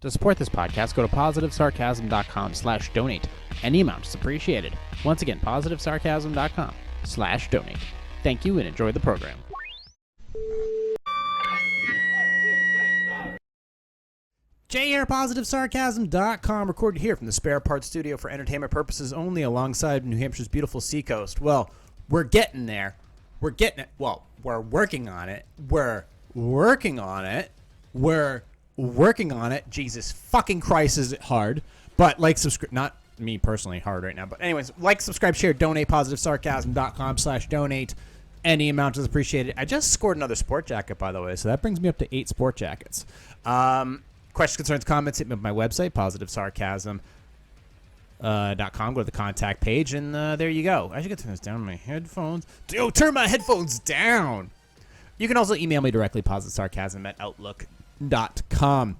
To support this podcast, go to positivesarcasm.com/donate. Any amount is appreciated. Once again, positivesarcasm.com/donate. Thank you and enjoy the program. Jay here, positivesarcasm.com, recorded here from the Spare Parts Studio for entertainment purposes only alongside New Hampshire's beautiful seacoast. Well, we're getting there. We're getting it. Well, we're working on it. We're working on it. Jesus fucking Christ, is it hard. But like, subscribe, not me personally hard right now, but anyways, like, subscribe, share, donate, positivesarcasm.com/donate. Any amount is appreciated. I just scored another sport jacket, by the way, so that brings me up to 8 sport jackets. Questions, concerns, comments, hit me up my website, positivesarcasm.com. Go to the contact page, and there you go. I should get turn this down on my headphones. Yo, turn my headphones down. You can also email me directly, positivesarcasm@outlook.com.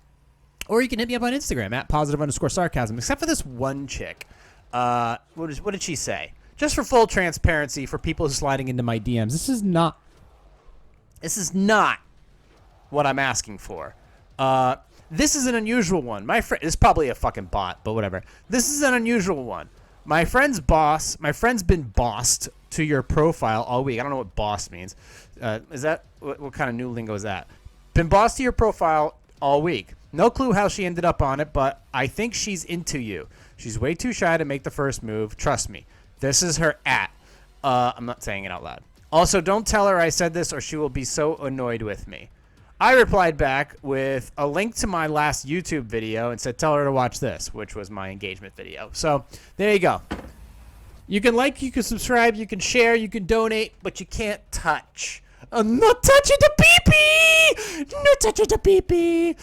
Or you can hit me up on Instagram at @positive_sarcasm, except for this one chick. What did she say? Just for full transparency for people who are sliding into my DMs, this is not what I'm asking for. This is an unusual one. My friend, it's probably a fucking bot, but whatever. This is an unusual one. My friend's been bossed to your profile all week. I don't know what boss means. Is that, what kind of new lingo is that? Been bossed to your profile all week. No clue how she ended up on it, but I think she's into you. She's way too shy to make the first move. Trust me. This is her @ I'm not saying it out loud. Also, don't tell her I said this or she will be so annoyed with me. I replied back with a link to my last YouTube video and said, tell her to watch this, which was my engagement video. So there you go. You can like, you can subscribe, you can share, you can donate, but you can't touch. I'm not touching the pee-pee! Not touching the pee-pee!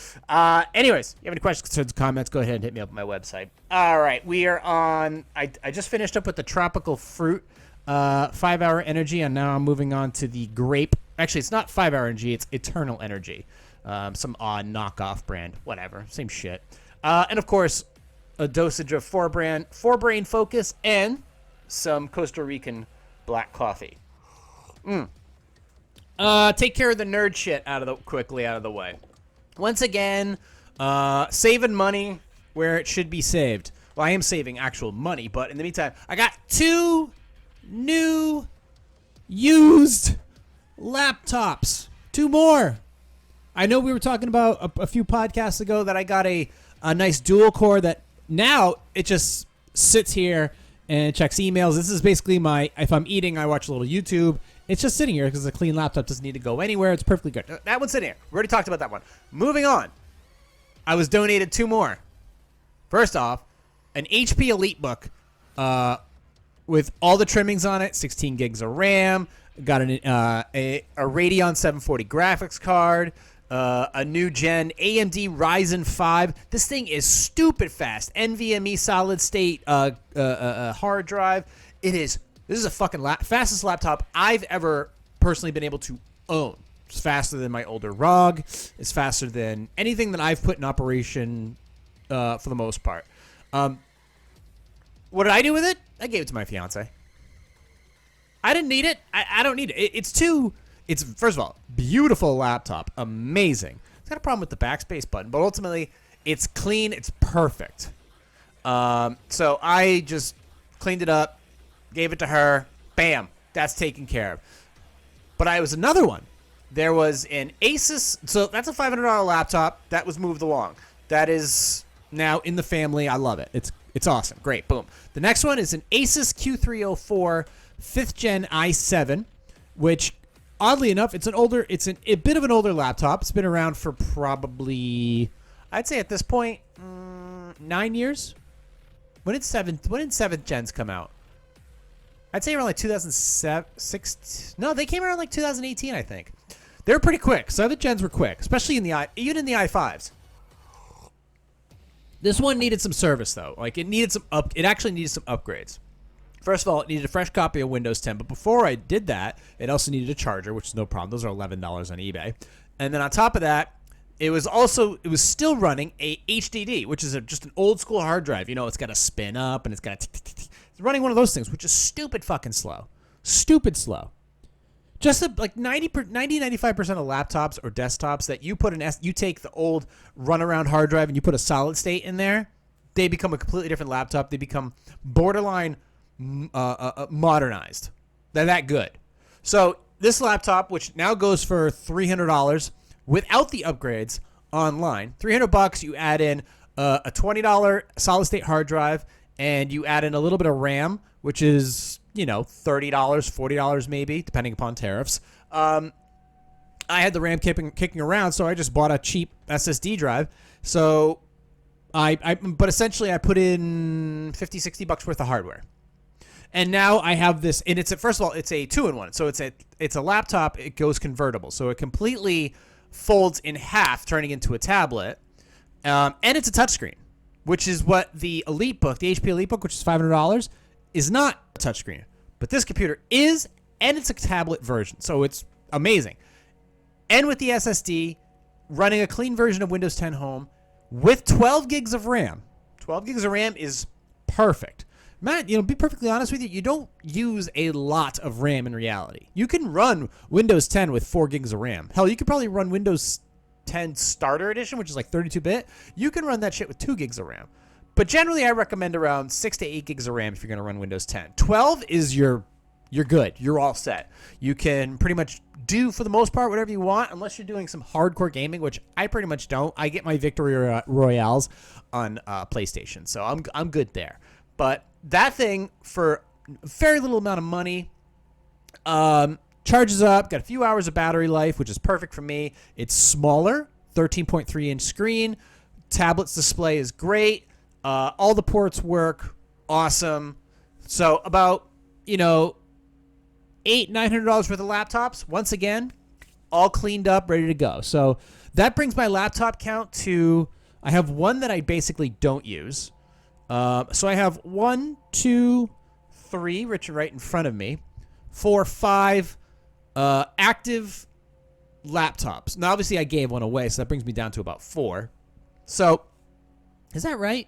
Anyways, you have any questions, concerns, comments, go ahead and hit me up on my website. All right, we are on, I just finished up with the tropical fruit 5-hour energy, and now I'm moving on to the grape. Actually, it's not 5-hour energy, it's eternal energy. Some odd knockoff brand, whatever, same shit. And of course, a dosage of 4-brain focus and some Costa Rican black coffee. Take care of the nerd shit quickly out of the way. Once again, saving money where it should be saved. Well, I am saving actual money, but in the meantime, I got 2 new used laptops. 2 more. I know we were talking about a few podcasts ago that I got a nice dual core that now it just sits here and checks emails. This is basically if I'm eating, I watch a little YouTube. It's just sitting here because a clean laptop doesn't need to go anywhere. It's perfectly good. That one's sitting here. We already talked about that one. Moving on. I was donated 2 more. First off, an HP EliteBook with all the trimmings on it, 16 gigs of RAM, got a Radeon 740 graphics card, a new gen AMD Ryzen 5. This thing is stupid fast. NVMe solid state hard drive. This is a fucking fastest laptop I've ever personally been able to own. It's faster than my older ROG. It's faster than anything that I've put in operation for the most part. What did I do with it? I gave it to my fiance. I didn't need it. I don't need it. It's first of all, beautiful laptop. Amazing. It's got a problem with the backspace button, but ultimately, it's clean. It's perfect. So I just cleaned it up, gave it to her. Bam. That's taken care of. But I was another one. There was an Asus. So that's a $500 laptop. That was moved along. That is now in the family. I love it. It's awesome. Great. Boom. The next one is an Asus Q304 5th Gen i7, which oddly enough, it's a bit of an older laptop. It's been around for probably, I'd say at this point, 9 years. When did 7th gens come out? I'd say around like 2006. No, they came around like 2018, I think. They were pretty quick. 7th gens were quick, especially even in the i5s. This one needed some service though. Like it actually needed some upgrades. First of all, it needed a fresh copy of Windows 10, but before I did that, it also needed a charger, which is no problem. Those are $11 on eBay. And then on top of that, it was still running a HDD, which is just an old school hard drive. You know, it's got to spin up and it's got to it's running one of those things, which is stupid fucking slow. Stupid slow. like 95% of laptops or desktops that you put you take the old runaround hard drive and you put a solid state in there, they become a completely different laptop. They become borderline modernized. They're that good. So this laptop, which now goes for $300 without the upgrades online, $300, you add in a $20 solid state hard drive, and you add in a little bit of RAM, which is, $30, $40 maybe, depending upon tariffs. I had the RAM kicking around, so I just bought a cheap SSD drive. So but essentially I put in $50-$60 worth of hardware. And now I have this, and first of all, it's a 2-in-1. So it's a laptop, it goes convertible. So it completely folds in half, turning into a tablet. And it's a touchscreen, which is what the EliteBook, the HP EliteBook, which is $500, is not a touchscreen. But this computer is, and it's a tablet version. So it's amazing. And with the SSD, running a clean version of Windows 10 Home with 12 gigs of RAM. 12 gigs of RAM is perfect. Matt, be perfectly honest with you, you don't use a lot of RAM in reality. You can run Windows 10 with 4 gigs of RAM. Hell, you could probably run Windows 10 Starter Edition, which is like 32-bit. You can run that shit with 2 gigs of RAM. But generally, I recommend around 6 to 8 gigs of RAM if you're going to run Windows 10. 12 is you're good. You're all set. You can pretty much do, for the most part, whatever you want, unless you're doing some hardcore gaming, which I pretty much don't. I get my Victory Royales on PlayStation, so I'm good there. But that thing, for a very little amount of money, charges up, got a few hours of battery life, which is perfect for me. It's smaller, 13.3-inch screen. Tablet's display is great. All the ports work. Awesome. So about, $800-900 worth of laptops. Once again, all cleaned up, ready to go. So that brings my laptop count to, I have one that I basically don't use. So I have 1, 2, 3, Richard right in front of me, 4, 5 active laptops. Now, obviously, I gave one away, so that brings me down to about 4. So, is that right?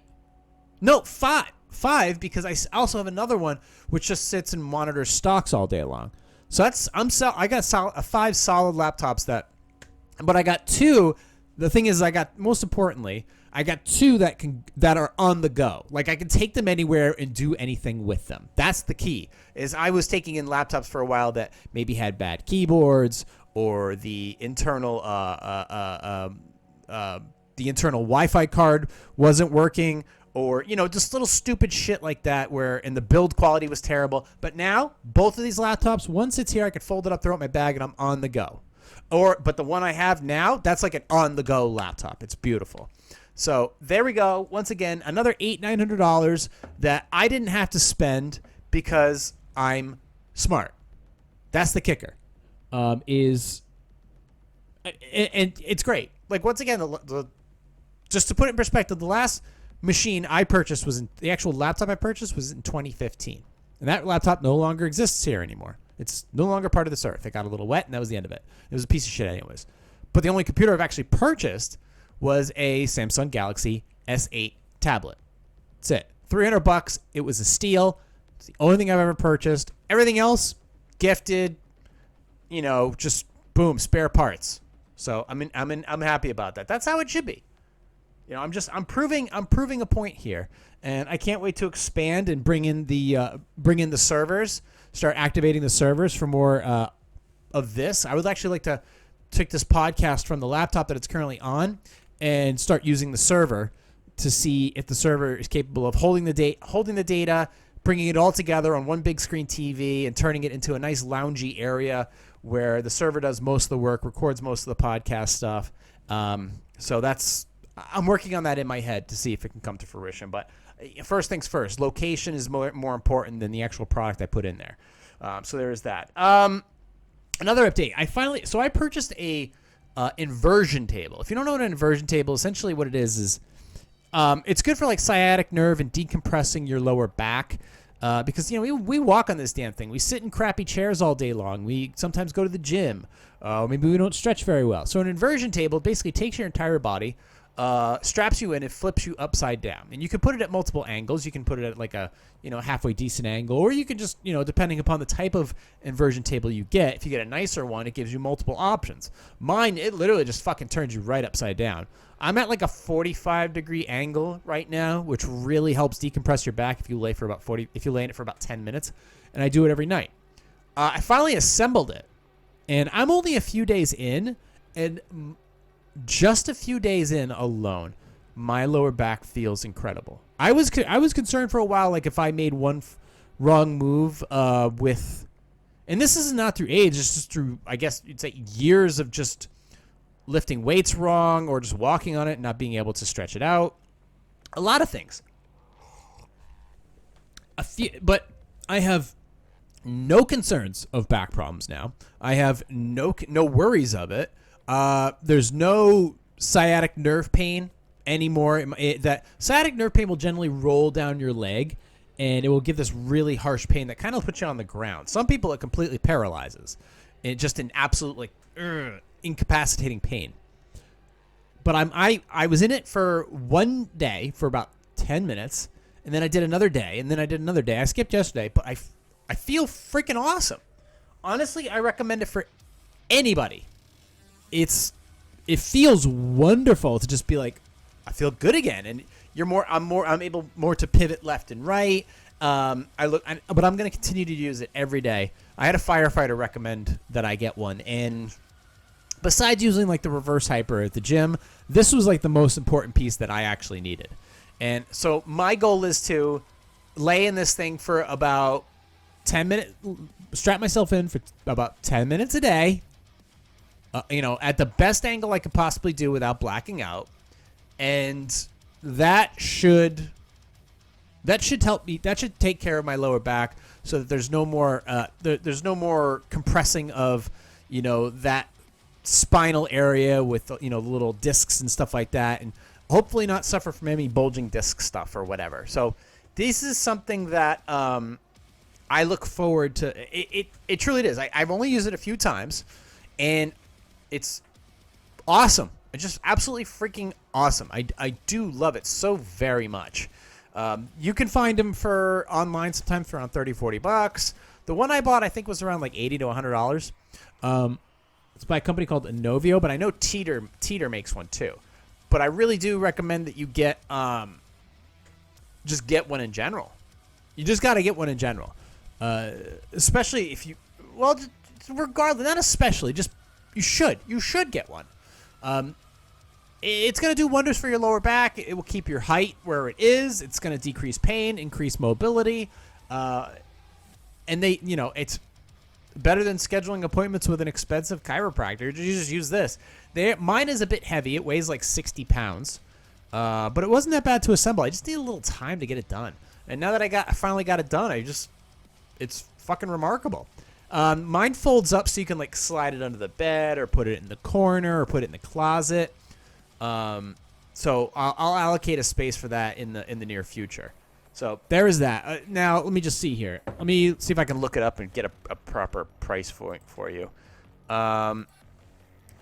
No, 5. 5, because I also have another one which just sits and monitors stocks all day long. So I got 5 solid laptops but I got 2. The thing is, most importantly, I got 2 that are on the go. Like, I can take them anywhere and do anything with them. That's the key. Is I was taking in laptops for a while that maybe had bad keyboards, or the internal Wi-Fi card wasn't working, or just little stupid shit like that, and the build quality was terrible. But now both of these laptops, one sits here, I can fold it up, throw it in my bag, and I'm on the go. But the one I have now, that's like an on-the-go laptop. It's beautiful. So there we go. Once again, another $800-900 that I didn't have to spend because I'm smart. That's the kicker. And it's great. Like, once again, just to put it in perspective, the last machine I purchased the actual laptop I purchased was in 2015, and that laptop no longer exists here anymore. It's no longer part of this earth. It got a little wet, and that was the end of it. It was a piece of shit anyways. But the only computer I've actually purchased was a Samsung Galaxy S8 tablet. That's it. $300. It was a steal. It's the only thing I've ever purchased. Everything else, gifted. Just boom, spare parts. So I'm happy about that. That's how it should be. I'm proving a point here, and I can't wait to expand and bring in the servers. Start activating the servers for more of this. I would actually like to take this podcast from the laptop that it's currently on and start using the server to see if the server is capable of holding the data, bringing it all together on one big screen TV, and turning it into a nice loungy area where the server does most of the work, records most of the podcast stuff. So I'm working on that in my head to see if it can come to fruition. But first things first, location is more important than the actual product I put in there. So there is that. Another update. I purchased a inversion table. If you don't know what an inversion table, essentially what it is it's good for like sciatic nerve and decompressing your lower back. Because we walk on this damn thing. We sit in crappy chairs all day long. We sometimes go to the gym. Maybe we don't stretch very well. So an inversion table basically takes your entire body, straps you in, it flips you upside down. And you can put it at multiple angles. You can put it at like a, halfway decent angle, or you can just, depending upon the type of inversion table you get, if you get a nicer one, it gives you multiple options. Mine, it literally just fucking turns you right upside down. I'm at like a 45-degree angle right now, which really helps decompress your back if you lay in it for about 10 minutes. And I do it every night. I finally assembled it, and I'm only a few days in, and just a few days in alone, my lower back feels incredible. I was concerned for a while, like if I made one wrong move and this is not through age, it's just through, I guess you'd say, years of just lifting weights wrong or just walking on it and not being able to stretch it out. A lot of things. But I have no concerns of back problems now. I have no worries of it. There's no sciatic nerve pain anymore. That sciatic nerve pain will generally roll down your leg, and it will give this really harsh pain that kind of puts you on the ground. Some people it completely paralyzes. It just an absolute incapacitating pain. But I was in it for one day for about 10 minutes, and then I did another day, and then I did another day. I skipped yesterday, but I feel freaking awesome. Honestly, I recommend it for anybody. It feels wonderful to just be like, I feel good again, and I'm able more to pivot left and right. But I'm going to continue to use it every day. I had a firefighter recommend that I get one, and besides using like the reverse hyper at the gym, this was like the most important piece that I actually needed. And so my goal is to lay in this thing for about 10 minutes, strap myself in for about 10 minutes a day, at the best angle I could possibly do without blacking out. And that should help me. That should take care of my lower back so that there's no more, there's no more compressing of, that spinal area with, the little discs and stuff like that. And hopefully not suffer from any bulging disc stuff or whatever. So this is something that, I look forward to. It truly is. I've only used it a few times, and it's awesome. It's just absolutely freaking awesome. I do love it so very much. You can find them online sometimes for around $30-$40. The one I bought, I think, was around like $80 to $100. It's by a company called Inovio, but I know Teeter makes one too. But I really do recommend that you get just get one in general. You just got to get one in general. Especially if regardless, not especially, just you should get one. It's going to do wonders for your lower back. It will keep your height where it is. It's going to decrease pain, increase mobility. And it's better than scheduling appointments with an expensive chiropractor. You just use this. Mine is a bit heavy. It weighs like 60 pounds. But it wasn't that bad to assemble. I just need a little time to get it done. And now that I finally got it done, it's fucking remarkable. Mine folds up so you can like slide it under the bed or put it in the corner or put it in the closet. So I'll allocate a space for that in the near future. So there is that. Now let me just see here. Let me see if I can look it up and get a proper price for you.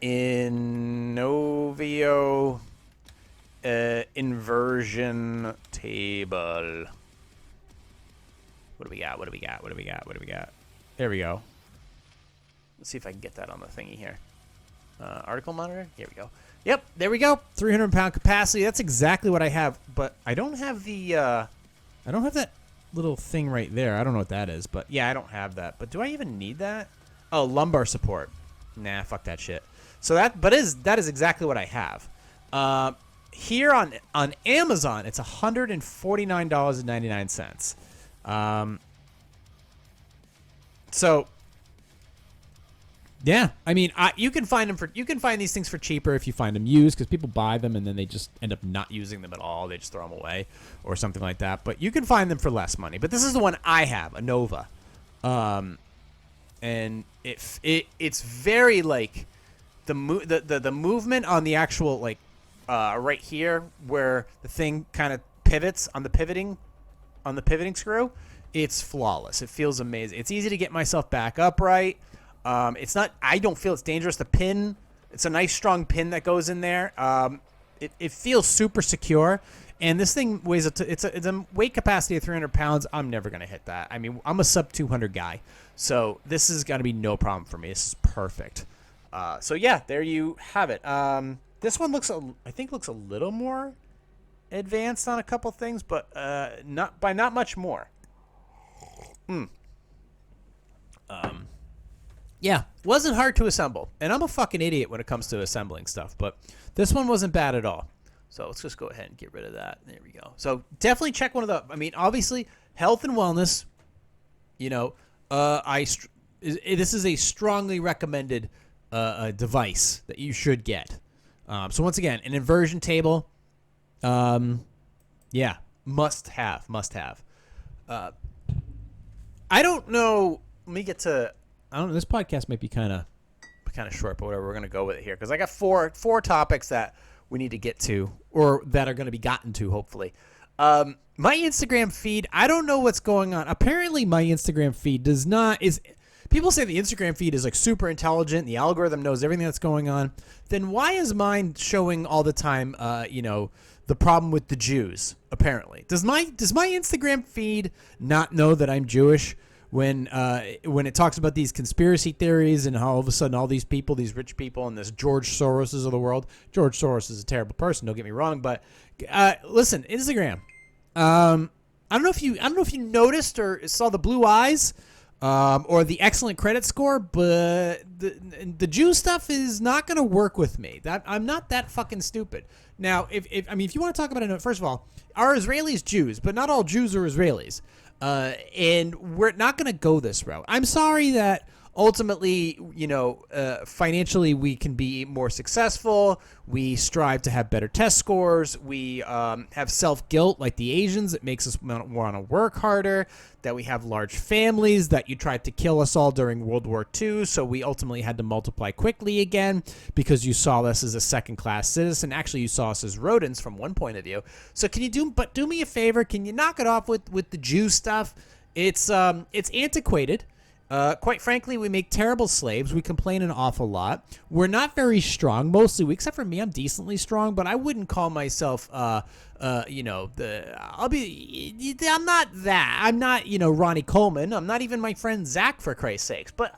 Inovio inversion table. What do we got? There we go. Let's see if I can get that on the thingy here. Article monitor. Here we go. Yep, there we go. 300-pound capacity. That's exactly what I have, but I don't have I don't have that little thing right there. I don't know what that is, but yeah, I don't have that. But do I even need that? Oh, lumbar support. Nah, fuck that shit. So that is exactly what I have. Here on Amazon, it's $149.99. So yeah, I mean, you can find these things for cheaper if you find them used, because people buy them and then they just end up not using them at all. They just throw them away or something like that. But you can find them for less money. But this is the one I have, a Nova, and it's very like the movement on the actual like right here where the thing kind of pivots on the pivoting screw. It's flawless. It feels amazing. It's easy to get myself back upright. I don't feel it's dangerous. The pin, it's a nice strong pin that goes in there. it feels super secure. And this thing weighs it's a weight capacity of 300 pounds. I'm never gonna hit that. I mean, I'm a sub 200 guy, so this is gonna be no problem for me. This is perfect. So yeah, there you have it. This one I think looks a little more advanced on a couple things, but not much more. Yeah, wasn't hard to assemble, and I'm a fucking idiot when it comes to assembling stuff, but this one wasn't bad at all. So let's just go ahead and get rid of that. There we go. So definitely check one of the. I mean, obviously, health and wellness. You know, this is a strongly recommended device that you should get. So once again, an inversion table. Yeah, must have. I don't know. Let me get to. I don't know. This podcast might be kind of short, but whatever. We're gonna go with it here because I got four topics that we need to get to, or that are going to be gotten to, hopefully. My Instagram feed, I don't know what's going on. Apparently, my Instagram feed people say the Instagram feed is like super intelligent. The algorithm knows everything that's going on. Then why is mine showing all the time, the problem with the Jews, apparently? Does my Instagram feed not know that I'm Jewish? When it talks about these conspiracy theories and how all of a sudden all these people, these rich people, and this George Soroses of the world. George Soros is a terrible person. Don't get me wrong, but listen, Instagram. I don't know if you noticed or saw the blue eyes, or the excellent credit score, but the Jew stuff is not going to work with me. I'm not that fucking stupid. Now, if you want to talk about it, first of all, are Israelis Jews? But not all Jews are Israelis. And we're not going to go this route. I'm sorry that ultimately, financially we can be more successful. We strive to have better test scores. We have self-guilt like the Asians. It makes us want to work harder. That we have large families. That you tried to kill us all during World War II. So we ultimately had to multiply quickly again because you saw us as a second-class citizen. Actually, you saw us as rodents from one point of view. So can you do me a favor? Can you knock it off with the Jew stuff? It's antiquated. Quite frankly, we make terrible slaves. We complain an awful lot. We're not very strong. Mostly, except for me, I'm decently strong, but I wouldn't call myself, I'm not that. I'm not, Ronnie Coleman. I'm not even my friend Zach, for Christ's sakes. But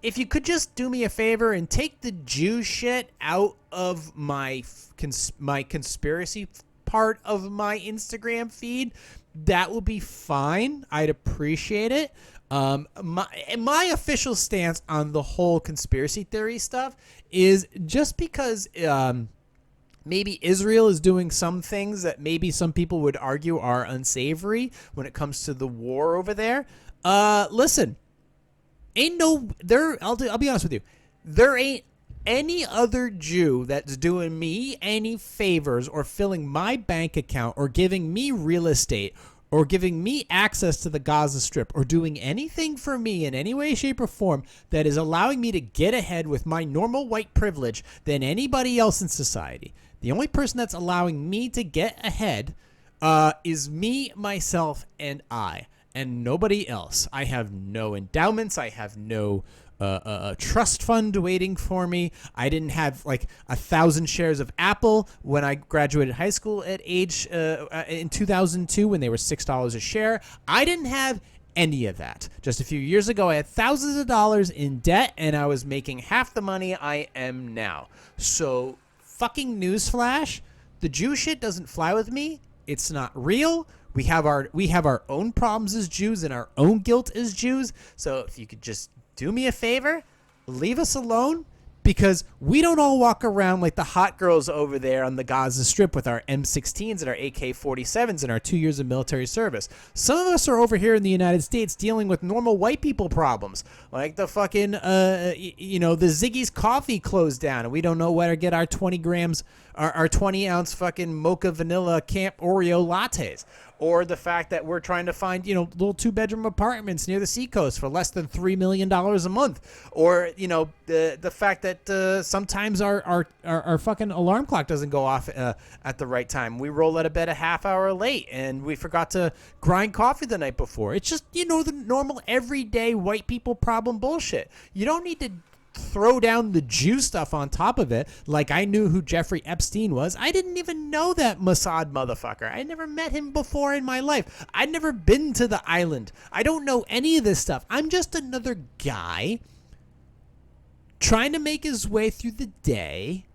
if you could just do me a favor and take the Jew shit out of my conspiracy part of my Instagram feed, that would be fine. I'd appreciate it. My official stance on the whole conspiracy theory stuff is just because maybe Israel is doing some things that maybe some people would argue are unsavory when it comes to the war over there. Listen, I'll be honest with you. There ain't any other Jew that's doing me any favors or filling my bank account or giving me real estate or giving me access to the Gaza Strip or doing anything for me in any way, shape, or form that is allowing me to get ahead with my normal white privilege than anybody else in society. The only person that's allowing me to get ahead is me, myself, and I, and nobody else. I have no endowments. I have no a trust fund waiting for me. I didn't have like 1,000 shares of Apple when I graduated high school at age in 2002 when they were $6 a share. I didn't have any of that. Just a few years ago, I had thousands of dollars in debt and I was making half the money I am now. So fucking newsflash, the Jew shit doesn't fly with me. It's not real. We have our own problems as Jews and our own guilt as Jews. So if you could just do me a favor, leave us alone, because we don't all walk around like the hot girls over there on the Gaza Strip with our M16s and our AK-47s and our 2 years of military service. Some of us are over here in the United States dealing with normal white people problems, like the fucking, the Ziggy's Coffee closed down, and we don't know where to get our 20 grams, our 20-ounce fucking mocha vanilla Camp Oreo lattes. Or the fact that we're trying to find, little 2-bedroom apartments near the seacoast for less than $3 million a month. Or, the fact that sometimes our fucking alarm clock doesn't go off at the right time. We roll out of bed a half hour late and we forgot to grind coffee the night before. It's just, the normal everyday white people problem bullshit. You don't need to throw down the Jew stuff on top of it, like I knew who Jeffrey Epstein was. I didn't even know that Mossad motherfucker. I never met him before in my life. I'd never been to the island. I don't know any of this stuff. I'm just another guy trying to make his way through the day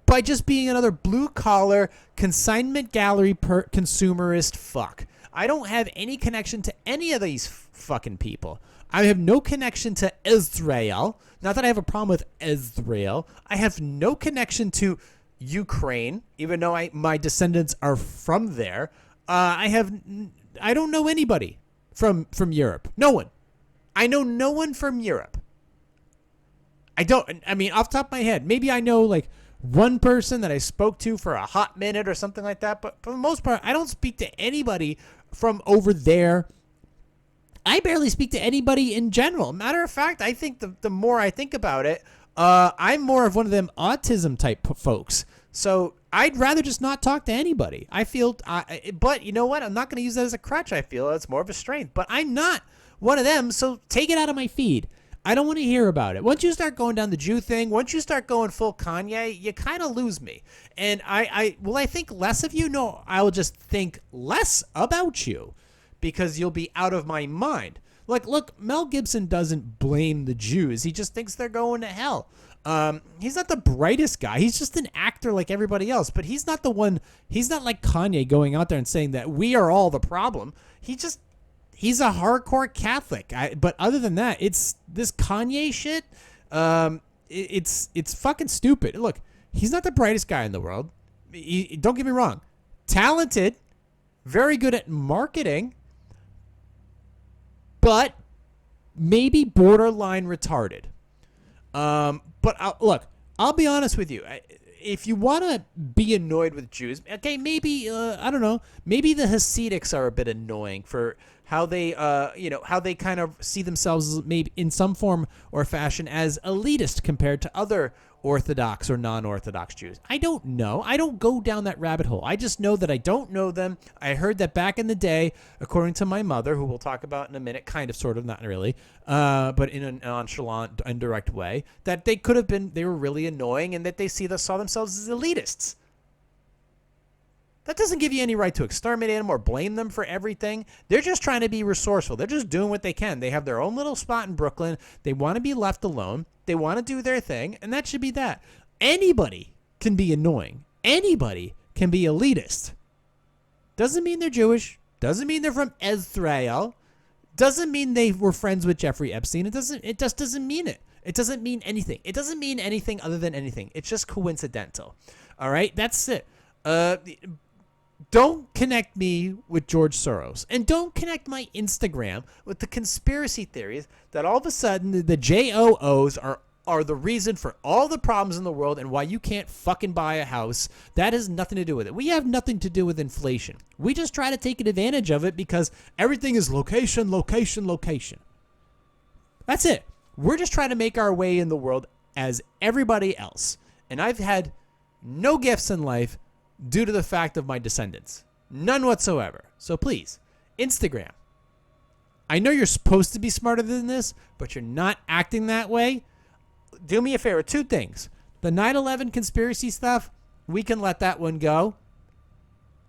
by just being another blue-collar consignment gallery consumerist fuck. I don't have any connection to any of these fucking people. I have no connection to Israel. Not that I have a problem with Israel. I have no connection to Ukraine, even though my descendants are from there. I don't know anybody from Europe. No one. I know no one from Europe. I mean, off the top of my head, maybe I know like one person that I spoke to for a hot minute or something like that. But for the most part, I don't speak to anybody from over there. I barely speak to anybody in general. Matter of fact, I think the more I think about it, I'm more of one of them autism type folks. So I'd rather just not talk to anybody. I feel, but you know what? I'm not going to use that as a crutch. I feel it's more of a strength. But I'm not one of them, so take it out of my feed. I don't want to hear about it. Once you start going down the Jew thing, once you start going full Kanye, you kind of lose me. And I think less of you? No, I will just think less about you because you'll be out of my mind. Like, look, Mel Gibson doesn't blame the Jews. He just thinks they're going to hell. He's not the brightest guy. He's just an actor like everybody else. But he's not the one. He's not like Kanye going out there and saying that we are all the problem. He's a hardcore Catholic. But other than that, it's this Kanye shit. It's fucking stupid. Look, he's not the brightest guy in the world. Don't get me wrong. Talented, very good at marketing, but maybe borderline retarded. But look, I'll be honest with you. If you want to be annoyed with Jews, okay, maybe, I don't know, maybe the Hasidics are a bit annoying for how they, how they kind of see themselves maybe in some form or fashion as elitist compared to other Orthodox or non-Orthodox Jews. I don't know. I don't go down that rabbit hole. I just know that I don't know them. I heard that back in the day, according to my mother, who we'll talk about in a minute, kind of, sort of, not really, but in a nonchalant, indirect way, that they were really annoying and that they saw themselves as elitists. That doesn't give you any right to exterminate them or blame them for everything. They're just trying to be resourceful. They're just doing what they can. They have their own little spot in Brooklyn. They want to be left alone. They want to do their thing, and that should be that. Anybody can be annoying. Anybody can be elitist. Doesn't mean they're Jewish. Doesn't mean they're from Israel. Doesn't mean they were friends with Jeffrey Epstein. It just doesn't mean it. It doesn't mean anything. It doesn't mean anything other than anything. It's just coincidental. All right? That's it. Don't connect me with George Soros. And don't connect my Instagram with the conspiracy theories that all of a sudden the JOOs are the reason for all the problems in the world and why you can't fucking buy a house. That has nothing to do with it. We have nothing to do with inflation. We just try to take advantage of it because everything is location, location, location. That's it. We're just trying to make our way in the world as everybody else. And I've had no gifts in life due to the fact of my descendants. None whatsoever. So please, Instagram. I know you're supposed to be smarter than this, but you're not acting that way. Do me a favor. 2 things. The 9/11 conspiracy stuff, we can let that one go.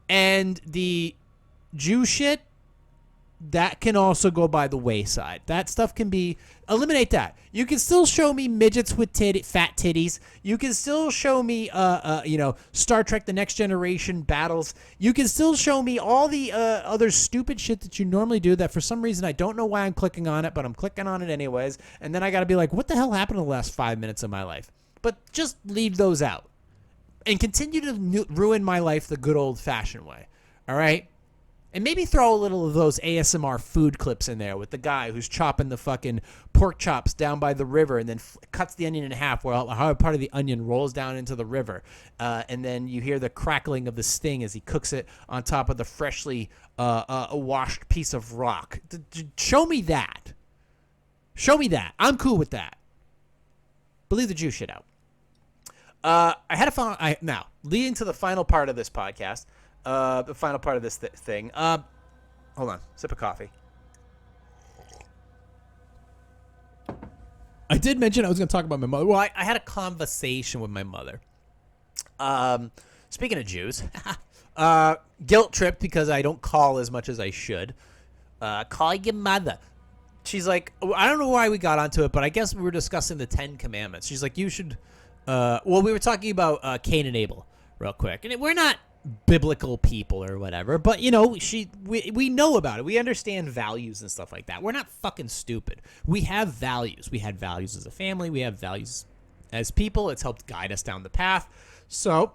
And the Jew shit, that can also go by the wayside. That stuff can be... Eliminate that. You can still show me midgets with fat titties. You can still show me, Star Trek The Next Generation battles. You can still show me all the other stupid shit that you normally do that for some reason I don't know why I'm clicking on it, but I'm clicking on it anyways. And then I got to be like, what the hell happened in the last 5 minutes of my life? But just leave those out. And continue to ruin my life the good old-fashioned way. All right? And maybe throw a little of those ASMR food clips in there with the guy who's chopping the fucking pork chops down by the river and then cuts the onion in half while the hard part of the onion rolls down into the river. And then you hear the crackling of the sting as he cooks it on top of the freshly washed piece of rock. Show me that. Show me that. I'm cool with that. But leave the Jew shit out. I had a final... Now, leading to the final part of this podcast... the final part of this thing. Hold on. Sip of coffee. I did mention I was going to talk about my mother. Well, I had a conversation with my mother. Speaking of Jews, guilt trip because I don't call as much as I should. Call your mother. She's like, I don't know why we got onto it, but I guess we were discussing the 10 Commandments. She's like, you should, well, we were talking about Cain and Abel real quick. And we're not biblical people or whatever, but, you know, we know about it. We understand values and stuff like that. We're not fucking stupid. We have values. We had values as a family. We have values as people. It's helped guide us down the path. So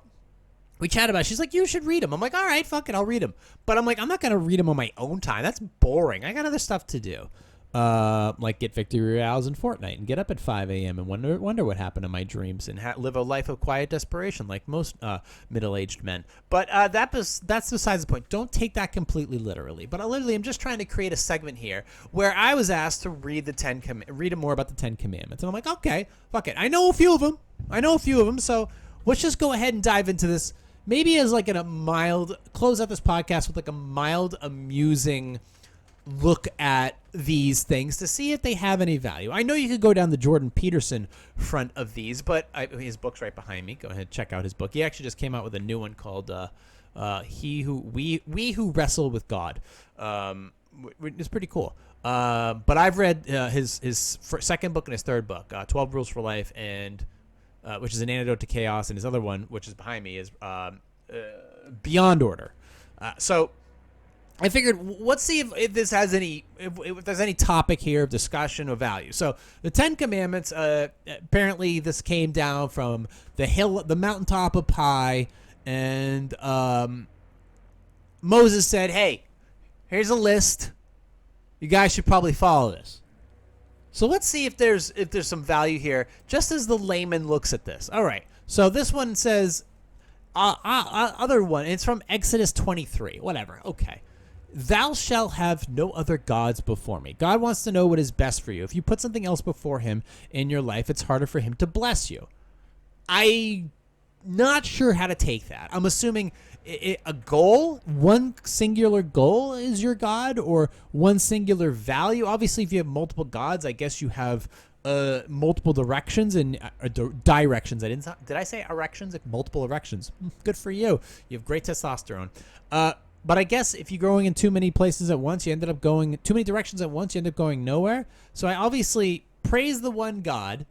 we chat about it. She's like, you should read them. I'm like, all right, fuck it, I'll read them. But I'm like, I'm not going to read them on my own time. That's boring. I got other stuff to do. Like get victory royales in Fortnite and get up at 5 a.m. and wonder what happened to my dreams and live a life of quiet desperation like most middle-aged men. But that's besides the point. Don't take that completely literally. But I'm just trying to create a segment here where I was asked to read read more about the 10 Commandments. And I'm like, okay, fuck it. I know a few of them. So let's just go ahead and dive into this. Maybe as like close out this podcast with like a mild, amusing look at these things to see if they have any value. I know you could go down the Jordan Peterson front of these, but his book's right behind me. Go ahead, check out his book. He actually just came out with a new one called We Who Wrestle with God. It's pretty cool. But I've read his second book and his third book, 12 Rules for Life, and which is an antidote to chaos, and his other one, which is behind me, is Beyond Order. So I figured, let's see if this has if there's any topic here of discussion or value. So the 10 Commandments, apparently this came down from the mountaintop of Pi, and Moses said, hey, here's a list. You guys should probably follow this. So let's see if there's some value here, just as the layman looks at this. All right. So this one says, other one, it's from Exodus 23. Whatever. Okay. Thou shalt have no other gods before me. God wants to know what is best for you. If you put something else before him in your life, it's harder for him to bless you. I'm not sure how to take that. I'm assuming a goal, one singular goal is your God, or one singular value. Obviously, if you have multiple gods, I guess you have multiple directions and directions. Did I say erections? Like multiple erections. Good for you. You have great testosterone. But I guess if you're going in too many places at once, you ended up going too many directions at once, you end up going nowhere. So I obviously praise the one God,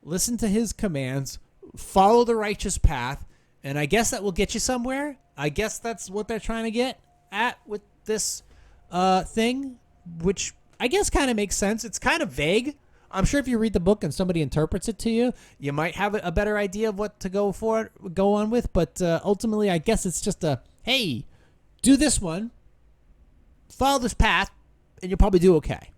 listen to his commands, follow the righteous path, and I guess that will get you somewhere. I guess that's what they're trying to get at with this thing, which I guess kind of makes sense. It's kind of vague. I'm sure if you read the book and somebody interprets it to you, you might have a better idea of what to go on with. But ultimately, I guess it's just hey, do this one, follow this path, and you'll probably do okay.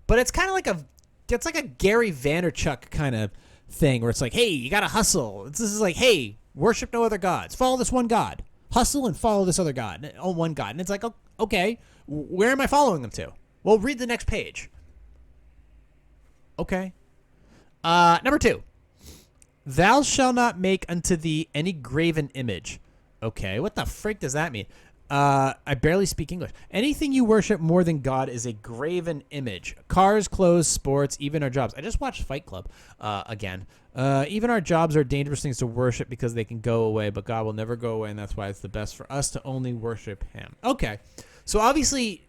But it's kind of like a Gary Vaynerchuk kind of thing where it's like, hey, you got to hustle. This is like, hey, worship no other gods. Follow this one God. Hustle and follow this other God, one God. And it's like, okay, where am I following them to? Well, read the next page. Okay. Number 2. Thou shalt not make unto thee any graven image. Okay, what the frick does that mean? I barely speak English. Anything you worship more than God is a graven image. Cars, clothes, sports, even our jobs. I just watched Fight Club again. Even our jobs are dangerous things to worship because they can go away, but God will never go away, and that's why it's the best for us to only worship him. Okay, so obviously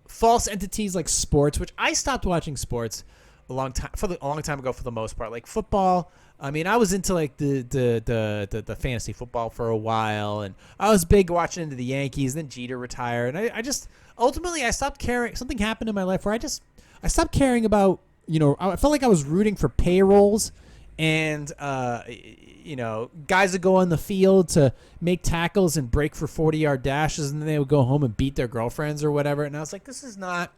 false entities like sports, which I stopped watching sports a long time ago for the most part, like football. I mean, I was into like the fantasy football for a while, and I was big watching into the Yankees. Then Jeter retired, and I just ultimately I stopped caring. Something happened in my life where I stopped caring about, I felt like I was rooting for payrolls, and guys would go on the field to make tackles and break for 40-yard dashes, and then they would go home and beat their girlfriends or whatever. And I was like, this is not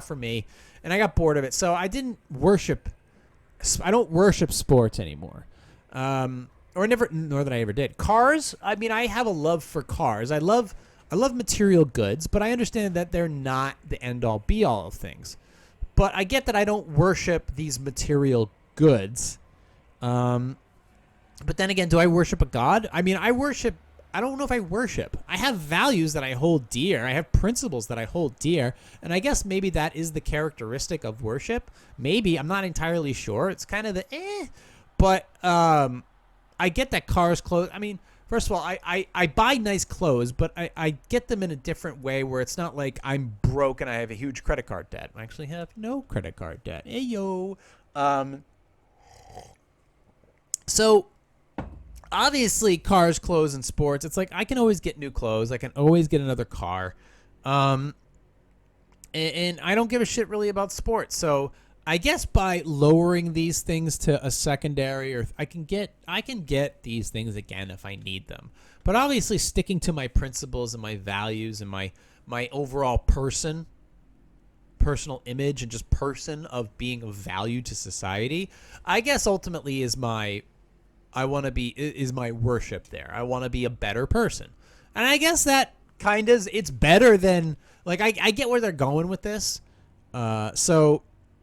for me, and I got bored of it. So I don't worship sports anymore, nor that I ever did. Cars. I mean, I have a love for cars. I love material goods, but I understand that they're not the end all be all of things. But I get that I don't worship these material goods. But then again, do I worship a God? I mean, I worship I don't know if I worship. I have values that I hold dear. I have principles that I hold dear. And I guess maybe that is the characteristic of worship. Maybe. I'm not entirely sure. It's kind of the But I get that cars, clothes. I mean, first of all, I buy nice clothes, but I get them in a different way where it's not like I'm broke and I have a huge credit card debt. I actually have no credit card debt. Hey, yo. So obviously cars, clothes, and sports, it's like I can always get new clothes. I can always get another car. And I don't give a shit really about sports. So I guess by lowering these things to a secondary, or I can get these things again if I need them. But obviously sticking to my principles and my values and my overall personal image and just person of being of value to society, I guess ultimately is my worship there. I want to be a better person. And I guess that kind of, it's better than, like, I get where they're going with this. So,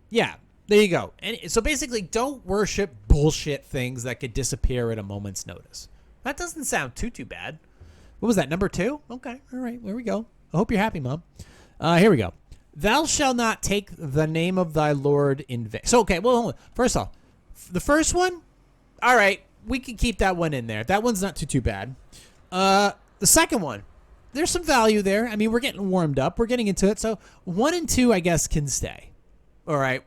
yeah, there you go. And so basically, don't worship bullshit things that could disappear at a moment's notice. That doesn't sound too bad. What was that, number 2? Okay, all right, there we go. I hope you're happy, Mom. Here we go. Thou shalt not take the name of thy Lord in vain. So, okay, well, hold on. First off, the first one, all right, we can keep that one in there. That one's not too bad. The second one, there's some value there. I mean, we're getting warmed up. We're getting into it. So 1 and 2, I guess, can stay. All right.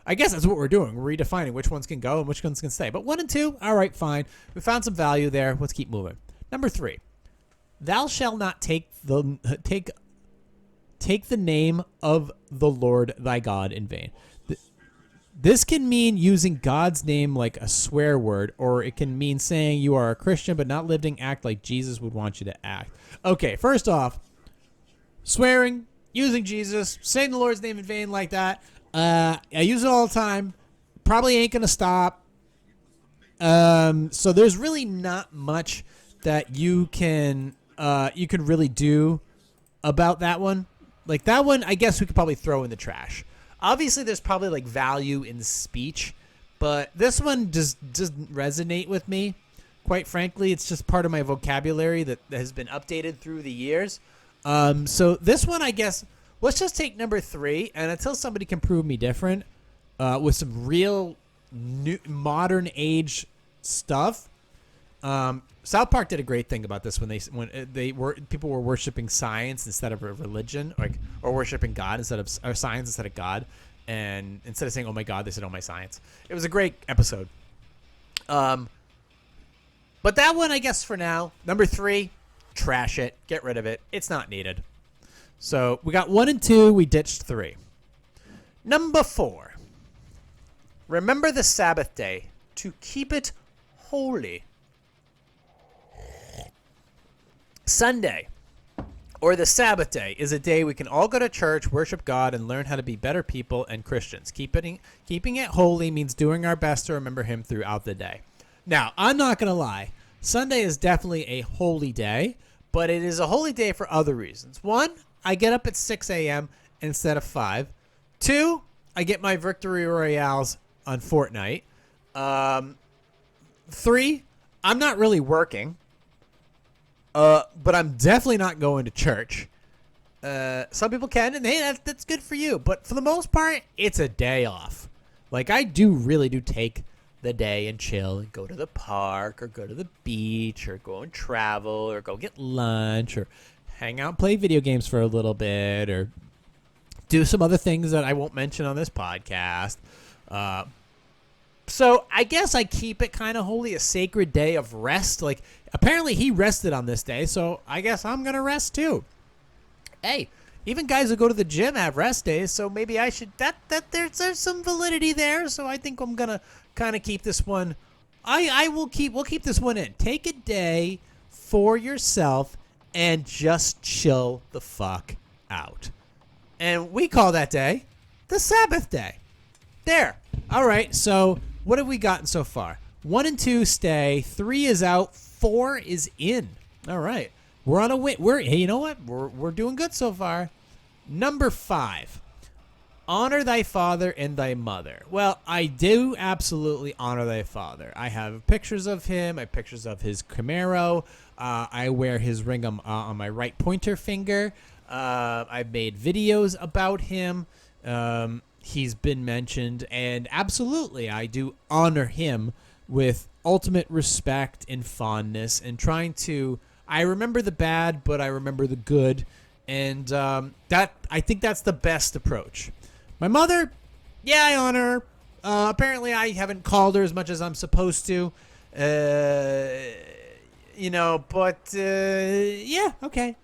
I guess that's what we're doing. We're redefining which ones can go and which ones can stay. But 1 and 2, all right, fine. We found some value there. Let's keep moving. Number 3, thou shalt not take the name of the Lord thy God in vain. This can mean using God's name like a swear word, or it can mean saying you are a Christian but not living act like Jesus would want you to act. Okay, first off, swearing, using Jesus, saying the Lord's name in vain like that, I use it all the time. Probably ain't going to stop. So there's really not much that you can really do about that one. Like that one, I guess we could probably throw in the trash. Obviously, there's probably like value in speech, but this one just doesn't resonate with me. Quite frankly, it's just part of my vocabulary that has been updated through the years. So this one, I guess, let's just take number 3, and until somebody can prove me different, with some real new, modern age stuff. South Park did a great thing about this when people were worshiping science instead of a religion, or worshiping God or science instead of God, and instead of saying "Oh my God," they said "Oh my science." It was a great episode. But that one, I guess, for now, number 3, trash it, get rid of it. It's not needed. So we got 1 and 2. We ditched 3. Number 4. Remember the Sabbath day to keep it holy. Sunday, or the Sabbath day, is a day we can all go to church, worship God, and learn how to be better people and Christians. Keeping it holy means doing our best to remember Him throughout the day. Now, I'm not going to lie. Sunday is definitely a holy day, but it is a holy day for other reasons. 1, I get up at 6 a.m. instead of 5. 2, I get my victory royales on Fortnite. 3, I'm not really working. But I'm definitely not going to church. Some people can, and hey, that's good for you. But for the most part, it's a day off. Like, I really do take the day and chill and go to the park or go to the beach or go and travel or go get lunch or hang out and play video games for a little bit or do some other things that I won't mention on this podcast. So I guess I keep it kind of holy, a sacred day of rest. Like, apparently he rested on this day, so I guess I'm going to rest too. Hey, even guys who go to the gym have rest days, so maybe I should, there's some validity there, so I think I'm going to kind of keep this one. We'll keep this one in. Take a day for yourself and just chill the fuck out. And we call that day the Sabbath day. There. All right, so what have we gotten so far? 1 and 2 stay. 3 is out. 4 is in. All right. We're on a win. Hey, you know what? We're doing good so far. Number 5. Honor thy father and thy mother. Well, I do absolutely honor thy father. I have pictures of him. I have pictures of his Camaro. I wear his ring on my right pointer finger. I've made videos about him. He's been mentioned, and absolutely, I do honor him with ultimate respect and fondness, and trying to. I remember the bad, but I remember the good, and that I think that's the best approach. My mother, yeah, I honor her. Apparently, I haven't called her as much as I'm supposed to. But yeah, okay.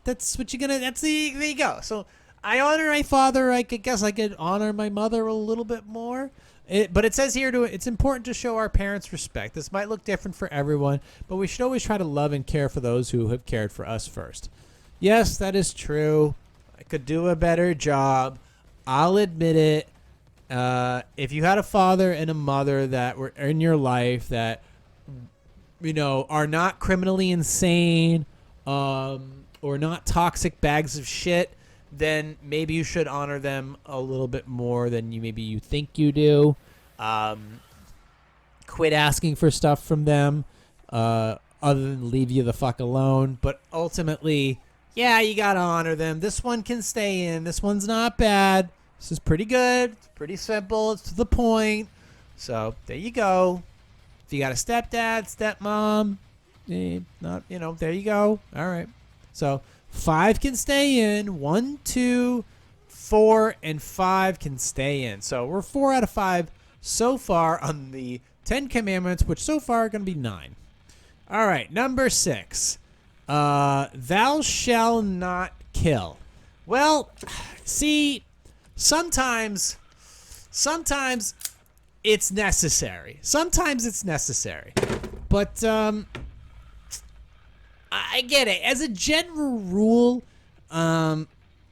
That's what you're gonna. There you go. So I honor my father. I guess I could honor my mother a little bit more. But it says here it's important to show our parents respect. This might look different for everyone, but we should always try to love and care for those who have cared for us first. Yes, that is true. I could do a better job. I'll admit it. If you had a father and a mother that were in your life that, are not criminally insane, or not toxic bags of shit, then maybe you should honor them a little bit more than you think you do. Quit asking for stuff from them, other than leave you the fuck alone. But ultimately, yeah, you gotta honor them. This one can stay in. This one's not bad. This is pretty good. It's pretty simple. It's to the point. So there you go. If you got a stepdad, stepmom, there you go. All right. So 5 can stay in. 1, 2, 4, and 5 can stay in. So we're 4 out of 5 so far on the 10 Commandments, which so far are going to be 9. All right, number 6. Thou shalt not kill. Well, see, sometimes it's necessary. But I get it. As a general rule,